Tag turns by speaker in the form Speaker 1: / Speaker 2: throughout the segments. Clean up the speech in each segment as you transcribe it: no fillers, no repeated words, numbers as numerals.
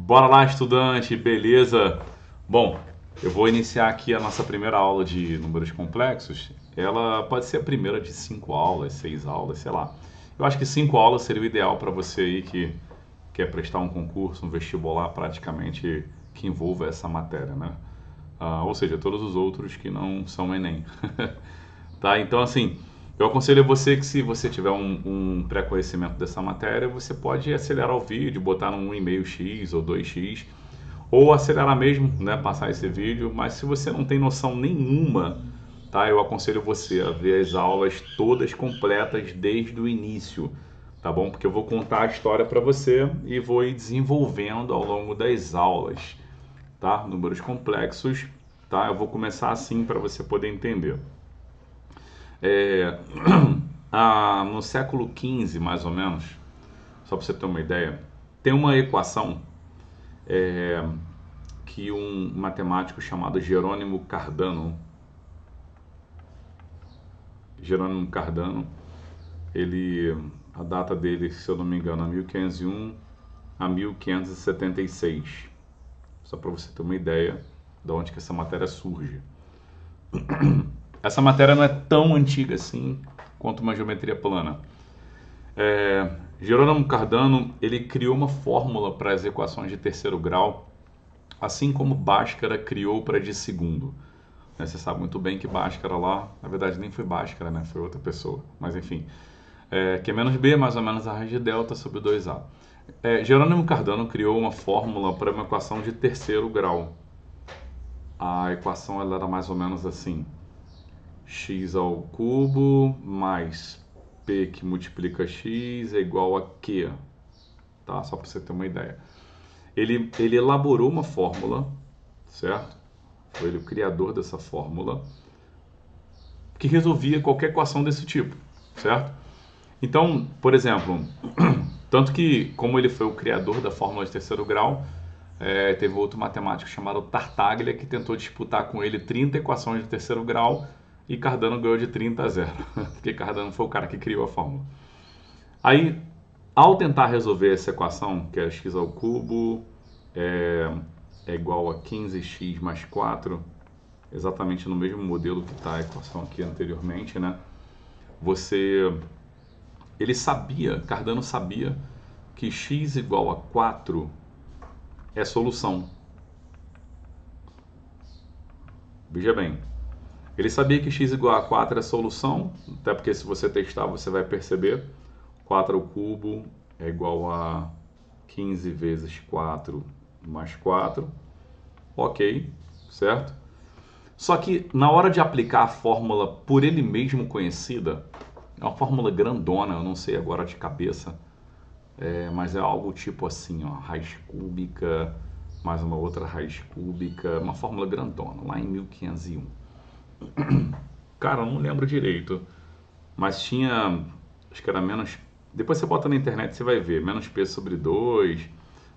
Speaker 1: Bora lá, estudante, beleza? Bom, eu vou iniciar aqui a nossa primeira aula de números complexos. Ela pode ser a primeira de 5 aulas, 6 aulas, sei lá. Eu acho que 5 aulas seria o ideal para você aí que quer prestar um concurso, um vestibular praticamente que envolva essa matéria, né? Ou seja, todos os outros que não são Enem. Tá? Então, assim, eu aconselho a você que se você tiver um pré-conhecimento dessa matéria, você pode acelerar o vídeo, botar num 1,5x ou 2x, ou acelerar mesmo, né, passar esse vídeo, mas se você não tem noção nenhuma, tá? Eu aconselho você a ver as aulas todas completas desde o início, tá bom? Porque eu vou contar a história para você e vou ir desenvolvendo ao longo das aulas, tá? Números complexos, tá? Eu vou começar assim para você poder entender. É, no século XV, mais ou menos, só para você ter uma ideia, tem uma equação que um matemático chamado Jerônimo Cardano, a data dele, se eu não me engano, é 1501 a 1576. Só para você ter uma ideia de onde que essa matéria surge. Essa matéria não é tão antiga assim quanto uma geometria plana. Jerônimo Cardano, ele criou uma fórmula para as equações de terceiro grau, assim como Bhaskara criou para de segundo. Você sabe muito bem que Bhaskara lá, na verdade nem foi Bhaskara, né? Foi outra pessoa, mas enfim. Q menos B é mais ou menos a raiz de delta sobre 2A. Jerônimo Cardano criou uma fórmula para uma equação de terceiro grau. A equação ela era mais ou menos assim: x ao cubo mais p que multiplica x é igual a q, tá? Só para você ter uma ideia. Ele elaborou uma fórmula, certo? Foi ele o criador dessa fórmula, que resolvia qualquer equação desse tipo, certo? Então, por exemplo, tanto que, como ele foi o criador da fórmula de terceiro grau, teve outro matemático chamado Tartaglia que tentou disputar com ele 30 equações de terceiro grau e Cardano ganhou de 30-0, porque Cardano foi o cara que criou a fórmula. Aí, ao tentar resolver essa equação, que é x ao cubo é igual a 15x mais 4, exatamente no mesmo modelo que está a equação aqui anteriormente, né? Cardano sabia que x igual a 4 é solução. Veja bem, ele sabia que x igual a 4 é solução, até porque se você testar você vai perceber. 4 ao cubo é igual a 15 vezes 4 mais 4. Ok, certo? Só que na hora de aplicar a fórmula por ele mesmo conhecida, é uma fórmula grandona, eu não sei agora de cabeça, mas é algo tipo assim, ó, raiz cúbica, mais uma outra raiz cúbica, uma fórmula grandona, lá em 1501. Cara, eu não lembro direito, mas tinha, acho que era menos, depois você bota na internet você vai ver, menos p sobre 2,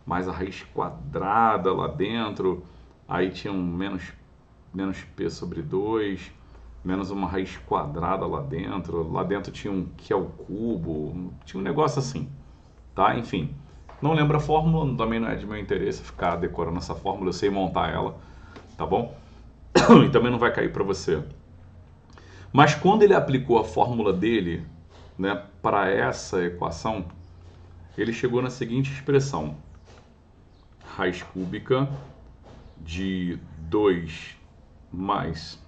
Speaker 1: mais a raiz quadrada lá dentro, aí tinha um menos p sobre 2, menos uma raiz quadrada lá dentro tinha um que ao cubo, tinha um negócio assim, tá? Enfim, não lembro a fórmula, também não é de meu interesse ficar decorando essa fórmula, eu sei montar ela, tá bom? E também não vai cair para você. Mas quando ele aplicou a fórmula dele, né, para essa equação, ele chegou na seguinte expressão: raiz cúbica de 2 mais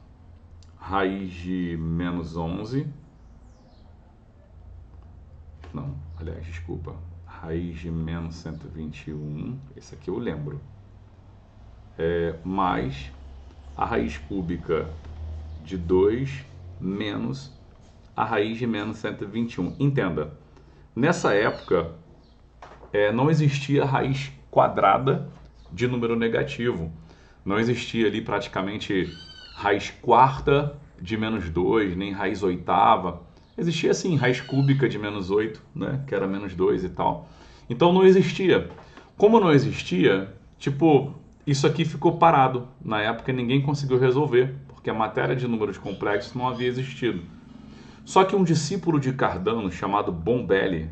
Speaker 1: raiz de menos 11. Não, aliás, desculpa. Raiz de menos 121. Esse aqui eu lembro. Mais a raiz cúbica de 2 menos a raiz de menos 121. Entenda, nessa época não existia raiz quadrada de número negativo. Não existia ali praticamente raiz quarta de menos 2, nem raiz oitava. Existia assim, raiz cúbica de menos 8, né, que era menos 2 e tal. Então não existia. Como não existia, tipo, isso aqui ficou parado. Na época ninguém conseguiu resolver, porque a matéria de números complexos não havia existido. Só que um discípulo de Cardano chamado Bombelli,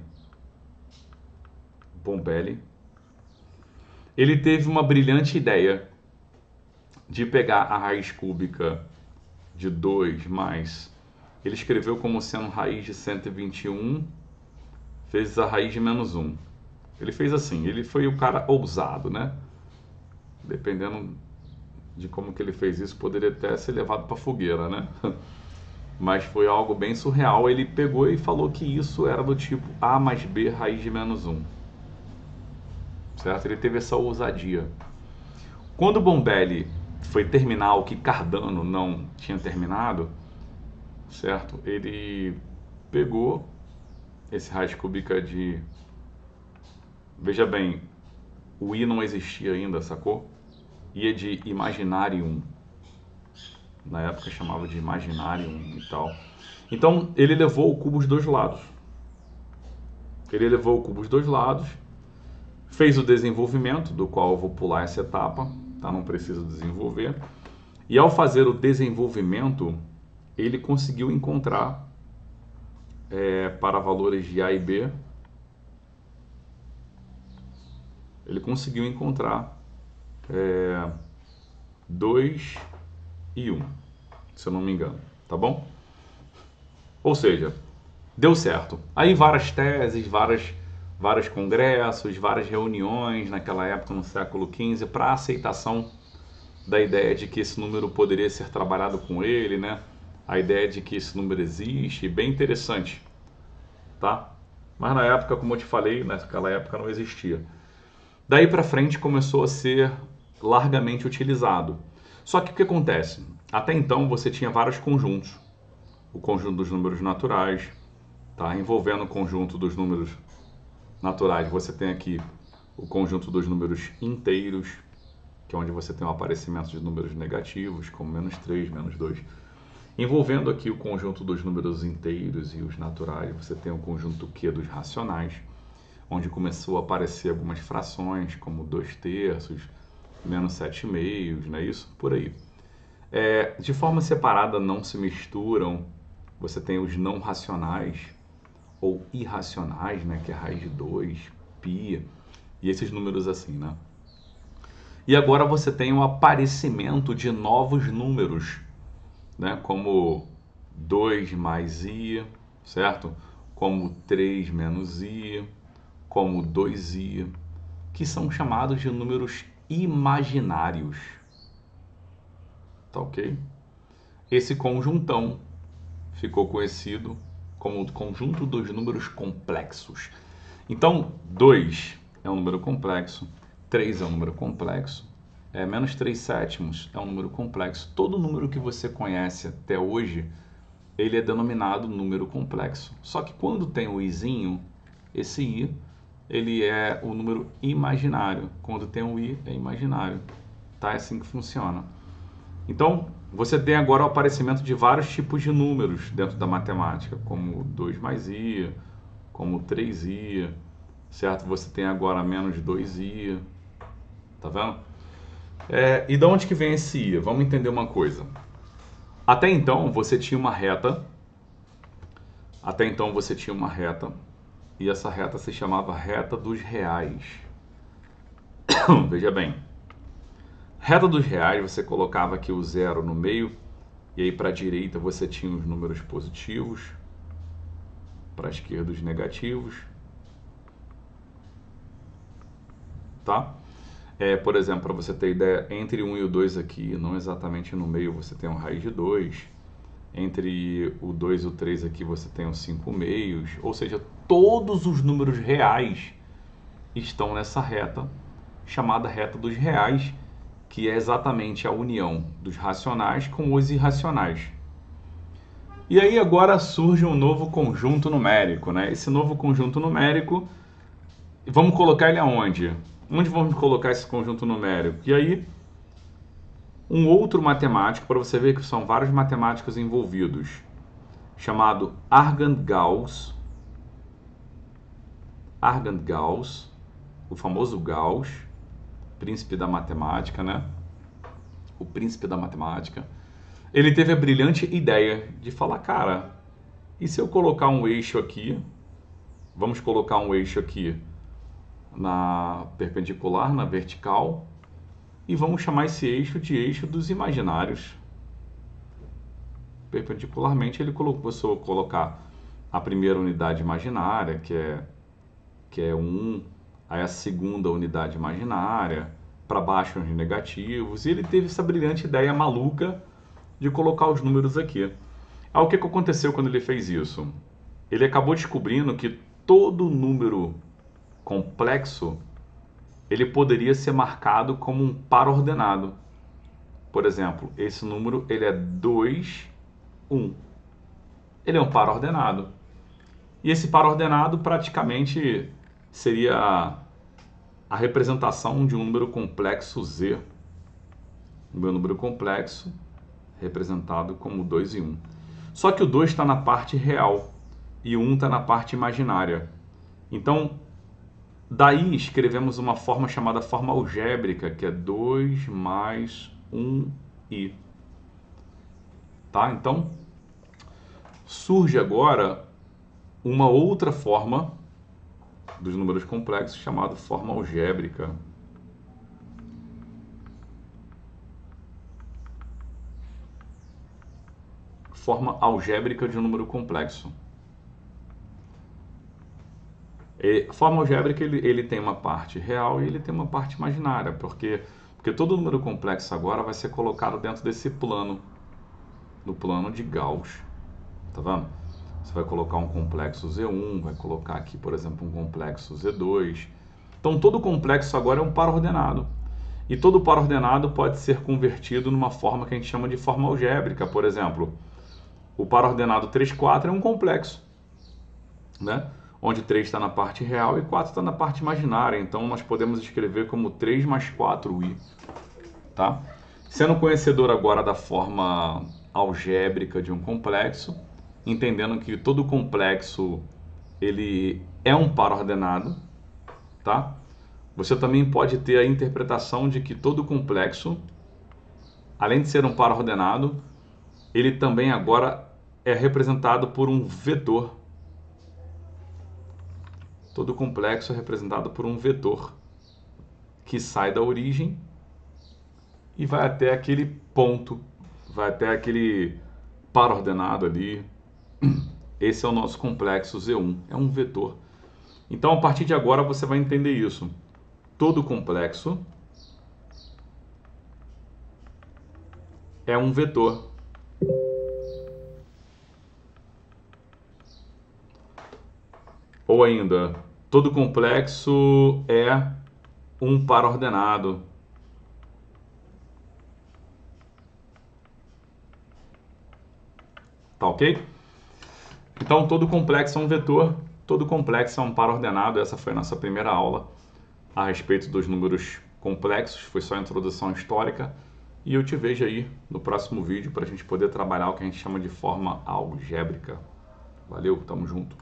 Speaker 1: ele teve uma brilhante ideia de pegar a raiz cúbica de 2 mais... Ele escreveu como sendo raiz de 121 vezes a raiz de menos 1. Ele fez assim, ele foi o cara ousado, né? Dependendo de como que ele fez isso, poderia até ser levado para fogueira, né? Mas foi algo bem surreal. Ele pegou e falou que isso era do tipo A mais B raiz de menos 1. Certo? Ele teve essa ousadia. Quando o Bombelli foi terminar o que Cardano não tinha terminado, certo? Ele pegou esse raiz cúbica de... Veja bem, o I não existia ainda, sacou? I é de Imaginarium. Na época chamava de Imaginarium e tal. Então ele levou o cubo dos dois lados. Ele levou o cubo dos dois lados, fez o desenvolvimento, do qual eu vou pular essa etapa, tá? Não preciso desenvolver. E ao fazer o desenvolvimento, ele conseguiu encontrar para valores de A e B, ele conseguiu encontrar 2 e 1, se eu não me engano, tá bom? Ou seja, deu certo. Aí várias teses, vários congressos, várias reuniões naquela época, no século XV, para aceitação da ideia de que esse número poderia ser trabalhado com ele, né? A ideia de que esse número existe, bem interessante, tá? Mas na época, como eu te falei, naquela época não existia. Daí para frente começou a ser largamente utilizado. Só que o que acontece? Até então você tinha vários conjuntos. O conjunto dos números naturais, tá? Envolvendo o conjunto dos números naturais, você tem aqui o conjunto dos números inteiros, que é onde você tem o aparecimento de números negativos, como menos 3, menos 2. Envolvendo aqui o conjunto dos números inteiros e os naturais, você tem o conjunto Q dos racionais, onde começou a aparecer algumas frações, como 2/3, menos 7/2, não é isso? Por aí. De forma separada não se misturam, você tem os não racionais, ou irracionais, né, que é raiz de 2, π, e esses números assim, né? E agora você tem o aparecimento de novos números, né, como 2 mais i, certo? Como 3 menos i, como 2i, que são chamados de números imaginários. Tá ok? Esse conjuntão ficou conhecido como o conjunto dos números complexos. Então, 2 é um número complexo, 3 é um número complexo, menos 3/7 é um número complexo. Todo número que você conhece até hoje, ele é denominado número complexo. Só que quando tem o izinho, esse i, ele é o número imaginário. Quando tem o i, é imaginário. Tá? É assim que funciona. Então, você tem agora o aparecimento de vários tipos de números dentro da matemática, como 2 mais i, como 3i, certo? Você tem agora menos 2i, tá vendo? E de onde que vem esse i? Vamos entender uma coisa. Até então, você tinha uma reta, e essa reta se chamava reta dos reais. Veja bem. Reta dos reais, você colocava aqui o 0 no meio, e aí para a direita você tinha os números positivos, para a esquerda os negativos, tá? Por exemplo, para você ter ideia, entre 1 e o 2 aqui, não exatamente no meio, você tem um raiz de 2, entre o 2 e o 3 aqui você tem os 5 meios, ou seja, todos os números reais estão nessa reta, chamada reta dos reais, que é exatamente a união dos racionais com os irracionais. E aí agora surge um novo conjunto numérico, né? Esse novo conjunto numérico, vamos colocar ele aonde? Onde vamos colocar esse conjunto numérico? E aí, um outro matemático, para você ver que são vários matemáticos envolvidos, chamado Argand Gauss, o famoso Gauss, príncipe da matemática, né? O príncipe da matemática. Ele teve a brilhante ideia de falar, cara, e se eu colocar um eixo aqui, vamos colocar um eixo aqui na perpendicular, na vertical, e vamos chamar esse eixo de eixo dos imaginários. Perpendicularmente, ele começou a colocar a primeira unidade imaginária, que é 1, aí a segunda unidade imaginária, para baixo os negativos, e ele teve essa brilhante ideia maluca de colocar os números aqui. Aí o que aconteceu quando ele fez isso? Ele acabou descobrindo que todo número complexo ele poderia ser marcado como um par ordenado. Por exemplo, esse número ele é 2, 1. Ele é um par ordenado. E esse par ordenado praticamente seria a representação de um número complexo Z. O meu número complexo representado como 2 e 1. Só que o 2 está na parte real e o 1 está na parte imaginária. Então, daí escrevemos uma forma chamada forma algébrica, que é 2 mais 1i. Tá? Então, surge agora uma outra forma dos números complexos chamada forma algébrica. Forma algébrica de um número complexo. A forma algébrica ele tem uma parte real e ele tem uma parte imaginária, porque todo número complexo agora vai ser colocado dentro desse plano, no plano de Gauss. Tá vendo? Você vai colocar um complexo Z1, vai colocar aqui, por exemplo, um complexo Z2. Então todo complexo agora é um par ordenado. E todo par ordenado pode ser convertido numa forma que a gente chama de forma algébrica. Por exemplo, o par ordenado 3, 4 é um complexo, né? Onde 3 está na parte real e 4 está na parte imaginária. Então nós podemos escrever como 3 mais 4i. Tá? Sendo conhecedor agora da forma algébrica de um complexo, entendendo que todo complexo ele é um par ordenado, tá? Você também pode ter a interpretação de que todo complexo, além de ser um par ordenado, ele também agora é representado por um vetor. Todo complexo é representado por um vetor que sai da origem e vai até aquele ponto, vai até aquele par ordenado ali. Esse é o nosso complexo Z1, é um vetor. Então, a partir de agora, você vai entender isso. Todo complexo é um vetor. Ou ainda, todo complexo é um par ordenado. Tá ok? Então, todo complexo é um vetor, todo complexo é um par ordenado. Essa foi a nossa primeira aula a respeito dos números complexos. Foi só a introdução histórica. E eu te vejo aí no próximo vídeo para a gente poder trabalhar o que a gente chama de forma algébrica. Valeu, tamo junto.